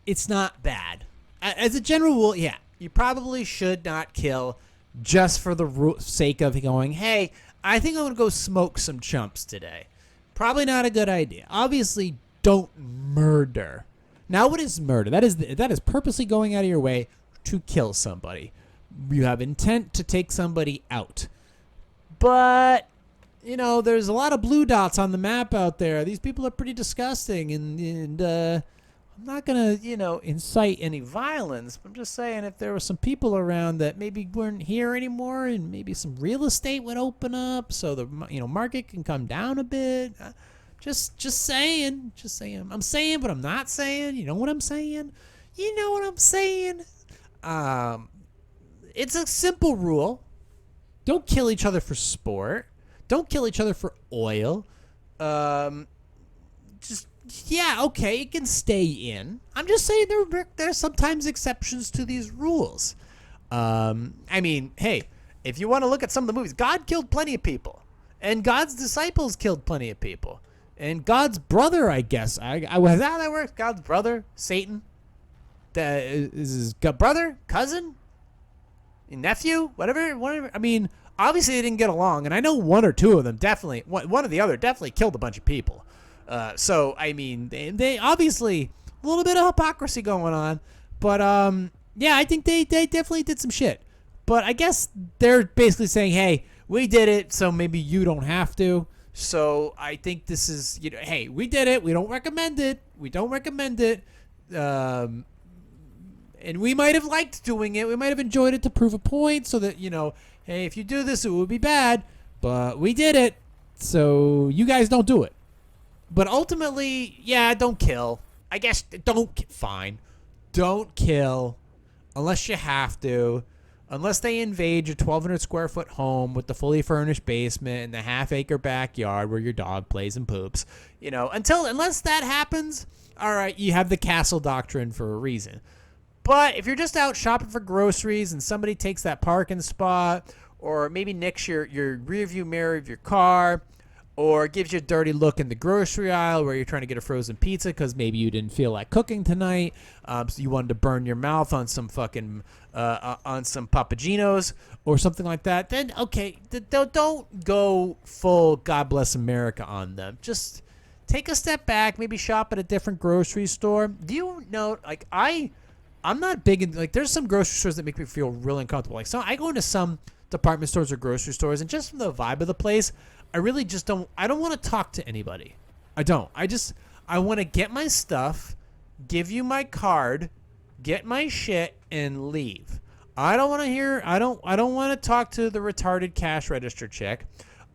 it's not bad. As a general rule, yeah, you probably should not kill just for the sake of going, hey, I think I'm going to go smoke some chumps today. Probably not a good idea. Obviously, don't murder. Now, what is murder? That is purposely going out of your way to kill somebody. You have intent to take somebody out. But there's a lot of blue dots on the map out there. These people are pretty disgusting, and I'm not gonna, incite any violence. I'm just saying, if there were some people around that maybe weren't here anymore, and maybe some real estate would open up, so the market can come down a bit. Just saying. I'm saying, but I'm not saying. You know what I'm saying? It's a simple rule. Don't kill each other for sport. Don't kill each other for oil. It can stay in. I'm just saying there's sometimes exceptions to these rules. Hey, if you want to look at some of the movies, God killed plenty of people. And God's disciples killed plenty of people. And God's brother, I guess. Was that how that works? God's brother, Satan. Is his brother, cousin, nephew, whatever. Obviously they didn't get along, and I know one or two of them definitely, one or the other definitely killed a bunch of people. They obviously a little bit of hypocrisy going on, but I think they definitely did some shit. But I guess they're basically saying, hey, we did it, so maybe you don't have to. So I think this is, hey, we did it. We don't recommend it. And we might have liked doing it. We might have enjoyed it to prove a point so that, hey, if you do this, it would be bad. But we did it, so you guys don't do it. But ultimately, yeah, don't kill. I guess fine. Don't kill unless you have to. Unless they invade your 1,200 square foot home with the fully furnished basement and the half-acre backyard where your dog plays and poops. Unless that happens, all right, you have the castle doctrine for a reason. But if you're just out shopping for groceries and somebody takes that parking spot, or maybe nicks your rearview mirror of your car, or gives you a dirty look in the grocery aisle where you're trying to get a frozen pizza because maybe you didn't feel like cooking tonight, so you wanted to burn your mouth on some fucking on some Papagenos or something like that, then okay, don't go full God Bless America on them. Just take a step back, maybe shop at a different grocery store. Do you know, I'm not big in, there's some grocery stores that make me feel really uncomfortable. I go into some department stores or grocery stores, and just from the vibe of the place, I really just don't. I don't want to talk to anybody. I don't. I want to get my stuff, give you my card, get my shit, and leave. I don't want to hear. I don't want to talk to the retarded cash register chick.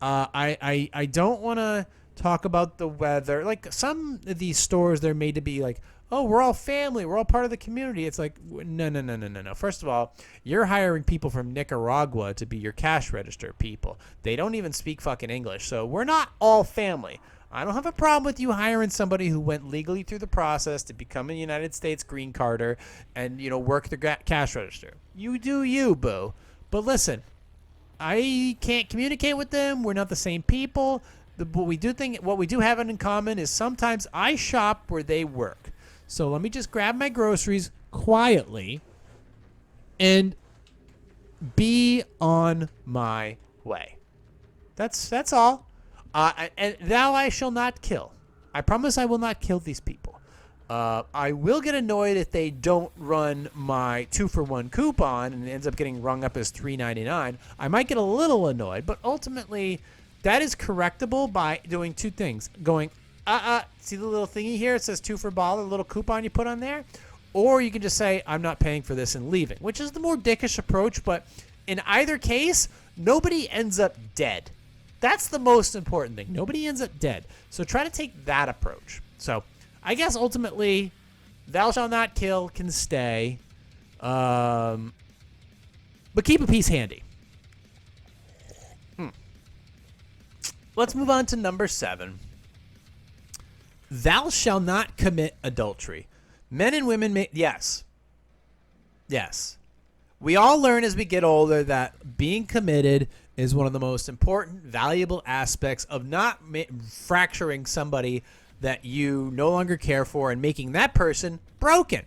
I don't want to talk about the weather. Like some of these stores, they're made to be like, oh, we're all family. We're all part of the community. It's like, no. First of all, you're hiring people from Nicaragua to be your cash register people. They don't even speak fucking English. So we're not all family. I don't have a problem with you hiring somebody who went legally through the process to become a United States green carder and, work the cash register. You do you, boo. But listen, I can't communicate with them. We're not the same people. What we do have in common is sometimes I shop where they work. So let me just grab my groceries quietly and be on my way. That's all. And thou I shall not kill. I promise I will not kill these people. I will get annoyed if they don't run my 2-for-1 coupon and it ends up getting rung up as $3.99. I might get a little annoyed, but ultimately that is correctable by doing two things. Going, see the little thingy here? It says 2 for $1, the little coupon you put on there. Or you can just say, I'm not paying for this and leaving, which is the more dickish approach. But in either case, nobody ends up dead. That's the most important thing. Nobody ends up dead. So try to take that approach. So I guess ultimately, thou shalt not kill can stay. But keep a piece handy. Let's move on to number 7. Thou shalt not commit adultery. Men and women may... Yes. We all learn as we get older that being committed is one of the most important, valuable aspects of not fracturing somebody that you no longer care for and making that person broken.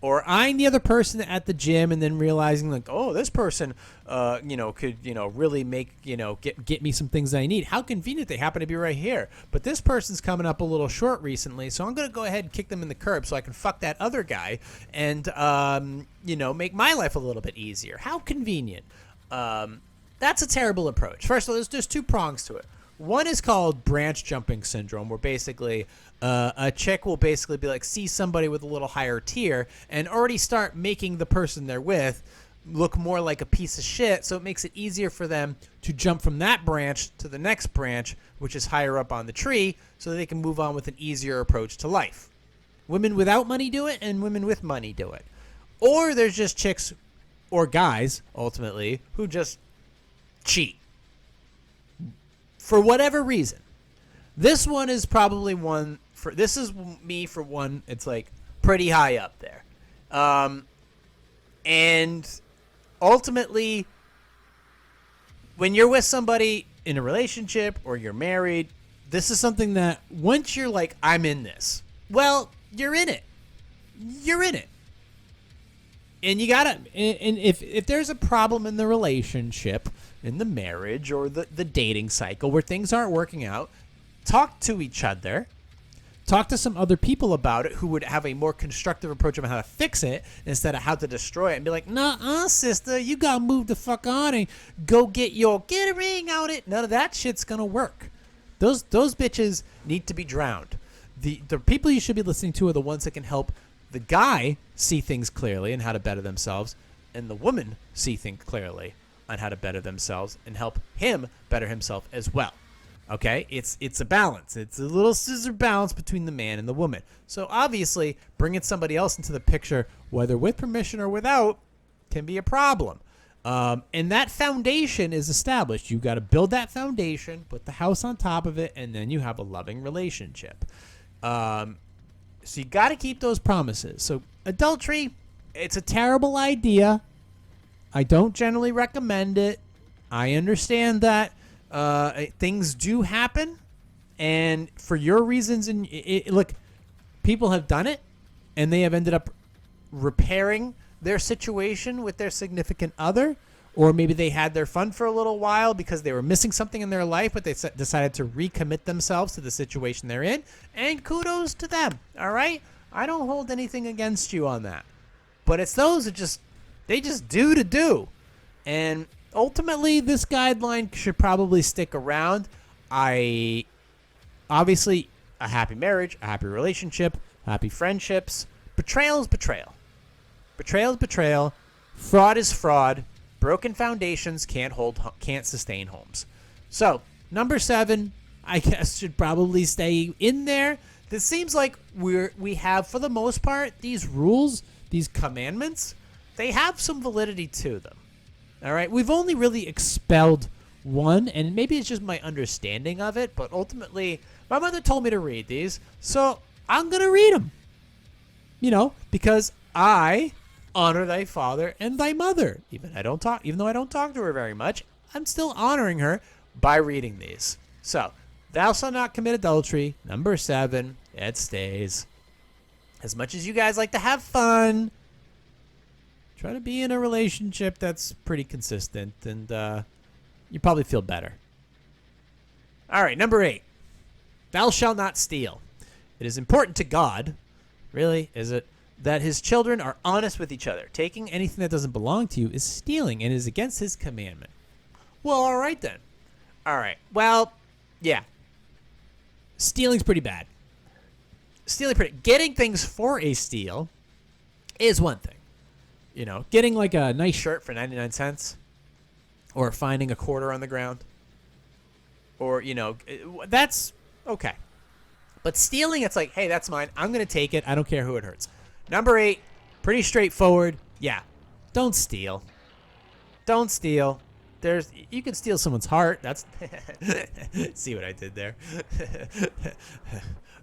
Or eyeing the other person at the gym and then realizing like, oh, this person, could, really make, get me some things that I need. How convenient they happen to be right here. But this person's coming up a little short recently, so I'm going to go ahead and kick them in the curb so I can fuck that other guy and, make my life a little bit easier. How convenient. That's a terrible approach. First of all, there's 2 prongs to it. One is called branch jumping syndrome, where basically a chick will basically be like, see somebody with a little higher tier and already start making the person they're with look more like a piece of shit. So it makes it easier for them to jump from that branch to the next branch, which is higher up on the tree, so that they can move on with an easier approach to life. Women without money do it, and women with money do it. Or there's just chicks or guys, ultimately, who just cheat. For whatever reason. This one is probably one for... This is me for one. It's like pretty high up there. And ultimately, when you're with somebody in a relationship or you're married, this is something that once you're like, I'm in this, well, you're in it. You're in it. And you gotta... And if there's a problem in the relationship, in the marriage or the dating cycle where things aren't working out, talk to each other. Talk to some other people about it who would have a more constructive approach of how to fix it instead of how to destroy it and be like, nah, sister, you gotta move the fuck on and go get a ring out it. None of that shit's gonna work. Those bitches need to be drowned. The people you should be listening to are the ones that can help the guy see things clearly and how to better themselves, and the woman see things clearly on how to better themselves and help him better himself as well. Okay? It's a balance. It's a little scissor balance between the man and the woman. So obviously, bringing somebody else into the picture, whether with permission or without, can be a problem. And that foundation is established. You've got to build that foundation, put the house on top of it, and then you have a loving relationship. So you got to keep those promises. So adultery, it's a terrible idea. I don't generally recommend it. I understand that things do happen, and for your reasons, and look, people have done it, and they have ended up repairing their situation with their significant other, or maybe they had their fun for a little while because they were missing something in their life, but they decided to recommit themselves to the situation they're in, and kudos to them, all right? I don't hold anything against you on that. But it's those that they just do to do. And ultimately, this guideline should probably stick around. Obviously, a happy marriage, a happy relationship, happy friendships. Betrayal is betrayal. Betrayal is betrayal. Fraud is fraud. Broken foundations can't sustain homes. So, number 7, I guess, should probably stay in there. This seems like we have, for the most part, these rules, these commandments, they have some validity to them. All right? We've only really expelled one, and maybe it's just my understanding of it, but ultimately, my mother told me to read these, so I'm going to read them. You know, because I honor thy father and thy mother. Even though I don't talk to her very much, I'm still honoring her by reading these. So, thou shalt not commit adultery. Number 7, it stays. As much as you guys like to have fun, try to be in a relationship that's pretty consistent, and you probably feel better. All right, number 8. Thou shalt not steal. It is important to God, really, is it, that his children are honest with each other. Taking anything that doesn't belong to you is stealing and is against his commandment. Well, all right then. All right. Well, yeah. Stealing's pretty bad. Getting things for a steal is one thing. You know, getting like a nice shirt for 99 cents or finding a quarter on the ground or, you know, that's okay. But stealing, it's like, hey, that's mine. I'm going to take it. I don't care who it hurts. Number 8, pretty straightforward. Yeah, don't steal. Don't steal. You can steal someone's heart. That's see what I did there.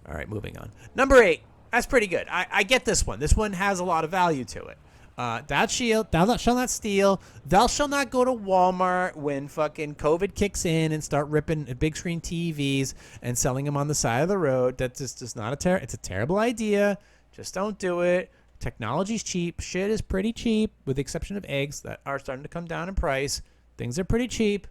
All right, moving on. Number 8, that's pretty good. I get this one. This one has a lot of value to it. Thou shalt not steal. Thou shalt not go to Walmart when fucking COVID kicks in and start ripping big screen TVs and selling them on the side of the road. That's just not it's a terrible idea. Just don't do it. Technology's cheap. Shit is pretty cheap, with the exception of eggs that are starting to come down in price. Things are pretty cheap.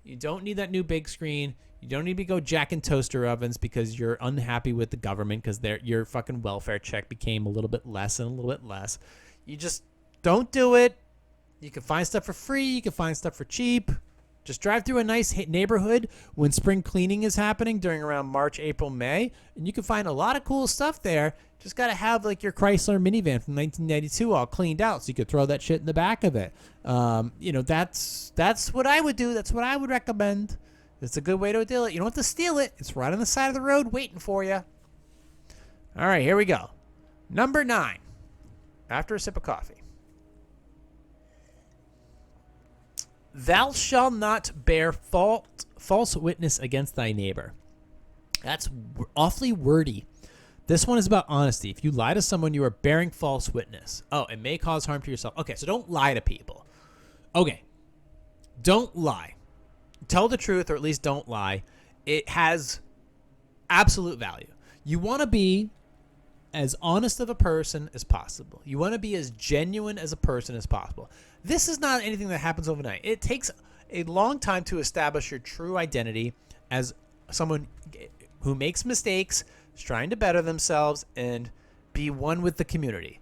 You don't need that new big screen. You don't need to go jacking toaster ovens because you're unhappy with the government because your fucking welfare check became a little bit less and a little bit less. You just don't do it. You can find stuff for free. You can find stuff for cheap. Just drive through a nice neighborhood when spring cleaning is happening during around March, April, May, and you can find a lot of cool stuff there. Just got to have like your Chrysler minivan from 1992 all cleaned out so you could throw that shit in the back of it. You know, that's what I would do. That's what I would recommend. It's a good way to deal it. You don't have to steal it. It's right on the side of the road waiting for you. All right, here we go. Number 9. After a sip of coffee. Thou shalt not bear false witness against thy neighbor. That's awfully wordy. This one is about honesty. If you lie to someone, you are bearing false witness. Oh, it may cause harm to yourself. Okay, so don't lie to people. Okay, don't lie. Tell the truth, or at least don't lie. It has absolute value. You want to be as honest of a person as possible. You want to be as genuine as a person as possible. This is not anything that happens overnight. It takes a long time to establish your true identity as someone who makes mistakes, is trying to better themselves, and be one with the community.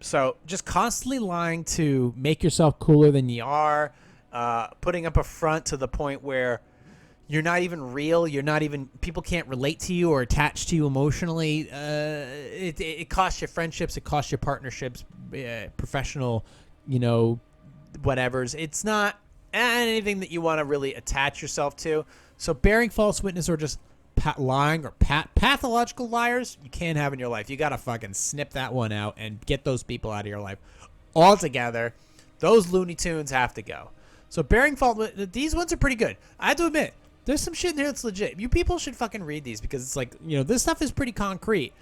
So just constantly lying to make yourself cooler than you are, putting up a front to the point where you're not even real. People can't relate to you or attach to you emotionally. It costs you friendships. It costs you partnerships, professional, whatevers. It's not anything that you want to really attach yourself to. So bearing false witness or just lying or pathological liars, you can't have in your life. You got to fucking snip that one out and get those people out of your life altogether. Those Looney Tunes have to go. So bearing false witness, these ones are pretty good. I have to admit, there's some shit in here that's legit. You people should fucking read these because it's like, this stuff is pretty concrete.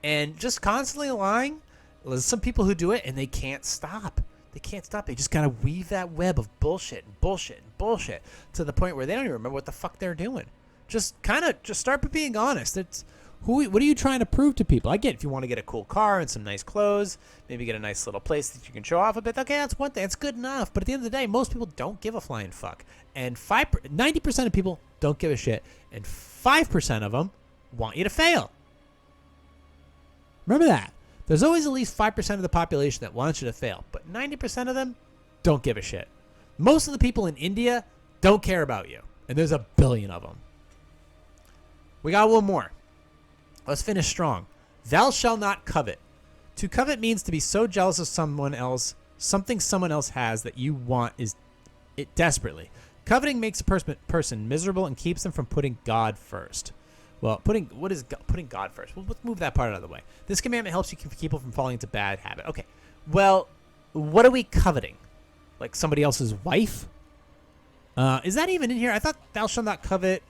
And just constantly lying, there's some people who do it and they can't stop. They can't stop. They just kind of weave that web of bullshit and bullshit and bullshit to the point where they don't even remember what the fuck they're doing. Just start being honest. What are you trying to prove to people? I get if you want to get a cool car and some nice clothes, maybe get a nice little place that you can show off a bit. Okay, that's one thing. That's good enough. But at the end of the day, most people don't give a flying fuck. And 90% of people don't give a shit. And 5% of them want you to fail. Remember that. There's always at least 5% of the population that wants you to fail. But 90% of them don't give a shit. Most of the people in India don't care about you, and there's a billion of them. We got one more. Let's finish strong. Thou shalt not covet. To covet means to be so jealous of someone else, something someone else has that you want it desperately. Coveting makes a person miserable and keeps them from putting God first. Well, putting God first? Well, let's move that part out of the way. This commandment helps you keep people from falling into bad habit. Okay. Well, what are we coveting? Like somebody else's wife? Is that even in here? I thought thou shalt not covet.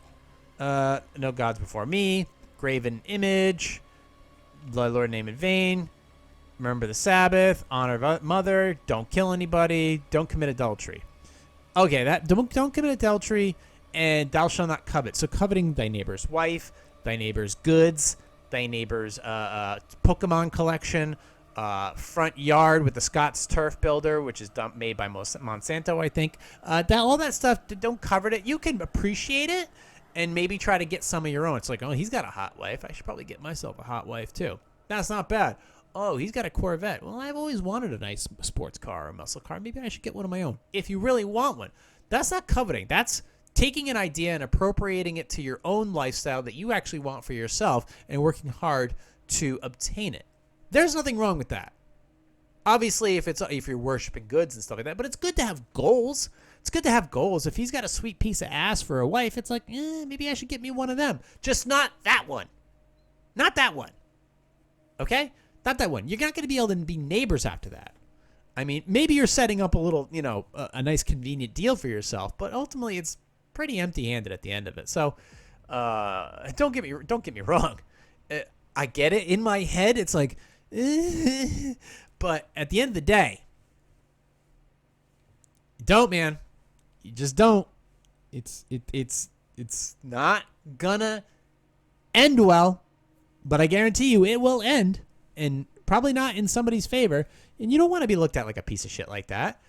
No gods before me. Graven image. The Lord name in vain. Remember the Sabbath. Honor mother. Don't kill anybody. Don't commit adultery. Okay, that don't commit adultery, and thou shalt not covet. So coveting thy neighbor's wife, thy neighbor's goods, thy neighbor's Pokemon collection, front yard with the Scott's Turf Builder, which is made by Monsanto, I think. All that stuff, don't covet it. You can appreciate it and maybe try to get some of your own. It's like, oh, he's got a hot wife. I should probably get myself a hot wife too. That's not bad. Oh, he's got a Corvette. Well, I've always wanted a nice sports car or muscle car. Maybe I should get one of my own. If you really want one, that's not coveting. That's taking an idea and appropriating it to your own lifestyle that you actually want for yourself and working hard to obtain it. There's nothing wrong with that. Obviously, if you're worshiping goods and stuff like that, but it's good to have goals. It's good to have goals. If he's got a sweet piece of ass for a wife, it's like, maybe I should get me one of them. Just not that one. Not that one. Okay? Not that one. You're not going to be able to be neighbors after that. I mean, maybe you're setting up a little, a nice convenient deal for yourself, but ultimately it's pretty empty-handed at the end of it. So, don't get me wrong. I get it. In my head, it's like, but at the end of the day, you don't, man. You just don't. It's not gonna end well, but I guarantee you it will end. And probably not in somebody's favor. And you don't want to be looked at like a piece of shit like that.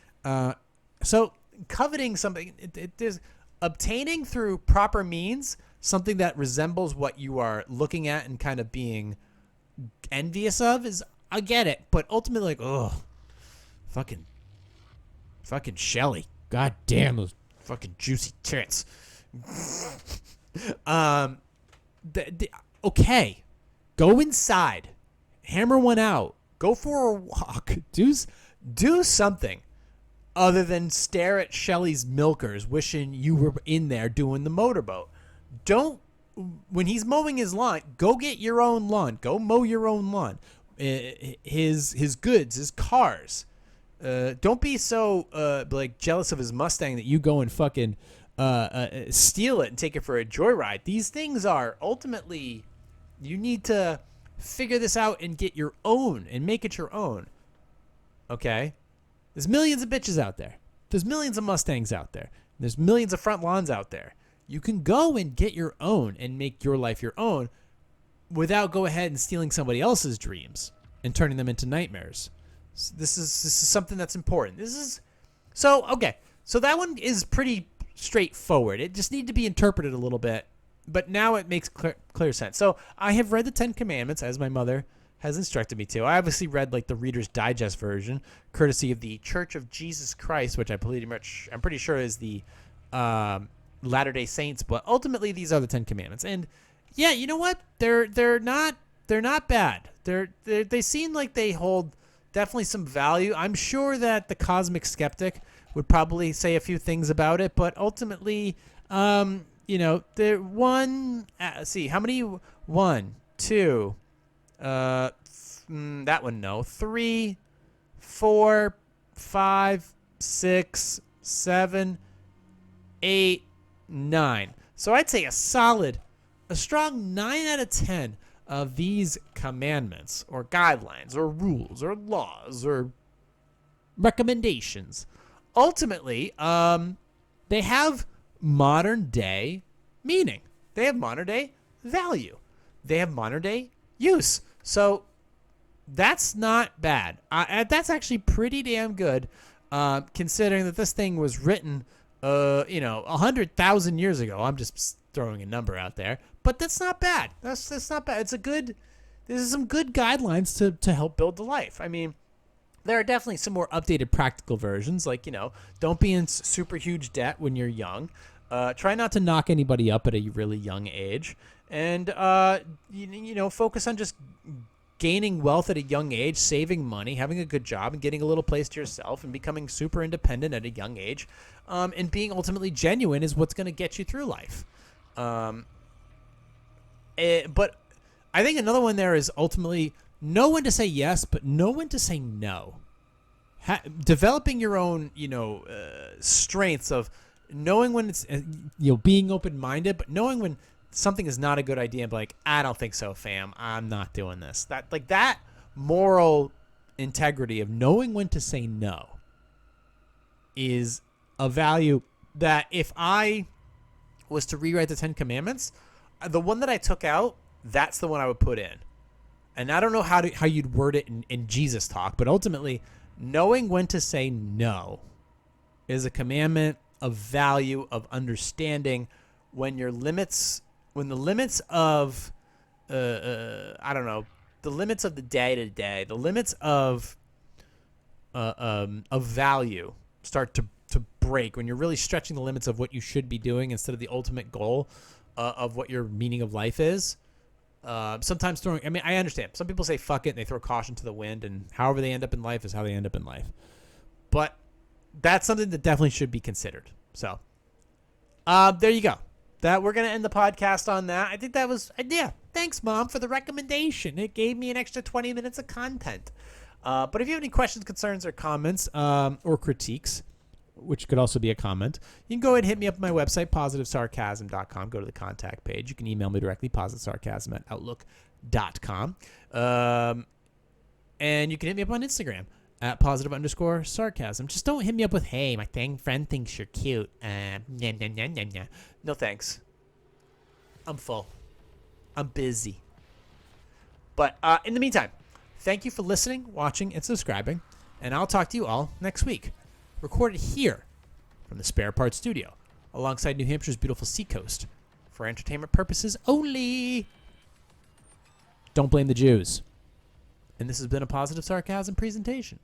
So coveting something, there's obtaining through proper means something that resembles what you are looking at and kind of being envious of is, I get it. But ultimately, like, oh, fucking Shelly. God damn those fucking juicy tits. Okay, go inside. Hammer one out. Go for a walk. Do something other than stare at Shelly's milkers wishing you were in there doing the motorboat. Don't, when he's mowing his lawn, go get your own lawn. Go mow your own lawn. His goods, his cars. Don't be so like jealous of his Mustang that you go and fucking steal it and take it for a joyride. These things are ultimately, you need to figure this out and get your own and make it your own. Okay? There's millions of bitches out there. There's millions of Mustangs out there. There's millions of front lawns out there. You can go and get your own and make your life your own without go ahead and stealing somebody else's dreams and turning them into nightmares. So this is something that's important. Okay. So that one is pretty straightforward. It just needs to be interpreted a little bit. But now it makes clear sense. So I have read the 10 Commandments as my mother has instructed me to. I obviously read like the Reader's Digest version, courtesy of the Church of Jesus Christ, which I'm pretty sure is the Latter-day Saints. But ultimately, these are the 10 Commandments. And yeah, you know what? They're not bad. They seem like they hold definitely some value. I'm sure that the cosmic skeptic would probably say a few things about it, but ultimately, there one. See how many? 1, 2. That one no. 3, 4, 5, 6, 7, 8, 9. So I'd say a strong 9 out of 10 of these commandments or guidelines or rules or laws or recommendations. Ultimately, they have modern day meaning. They have modern day value. They have modern day use. So that's not bad. That's actually pretty damn good, considering that this thing was written, 100,000 years ago. I'm just throwing a number out there, but that's not bad. That's not bad. This is some good guidelines to help build the life. I mean, There are definitely some more updated practical versions, like, don't be in super huge debt when you're young. Try not to knock anybody up at a really young age. And, focus on just gaining wealth at a young age, saving money, having a good job, and getting a little place to yourself, and becoming super independent at a young age. And being ultimately genuine is what's going to get you through life. But I think another one there is ultimately know when to say yes, but know when to say no. Developing your own, strengths of knowing when it's, being open-minded, but knowing when something is not a good idea and be like, I don't think so, fam. I'm not doing this. That moral integrity of knowing when to say no is a value that if I was to rewrite the 10 Commandments, the one that I took out, that's the one I would put in. And I don't know how you'd word it in Jesus talk, but ultimately, knowing when to say no is a commandment of value, of understanding when the limits of, the limits of the day to day, the limits of value start to break, when you're really stretching the limits of what you should be doing instead of the ultimate goal of what your meaning of life is. Sometimes I understand. Some people say fuck it and they throw caution to the wind, and however they end up in life is how they end up in life. But that's something that definitely should be considered. So, there you go. That we're going to end the podcast on that. I think that was, thanks, Mom, for the recommendation. It gave me an extra 20 minutes of content. But if you have any questions, concerns, or comments, or critiques, which could also be a comment, you can go ahead and hit me up on my website, positivesarcasm.com. Go to the contact page. You can email me directly, positivesarcasm@outlook.com. And you can hit me up on Instagram at @positive_sarcasm. Just don't hit me up with, hey, my friend thinks you're cute. No thanks. I'm full. I'm busy. But in the meantime, thank you for listening, watching, and subscribing. And I'll talk to you all next week. Recorded here from the Spare Parts Studio, alongside New Hampshire's beautiful seacoast, for entertainment purposes only. Don't blame the Jews. And this has been a Positive Sarcasm presentation.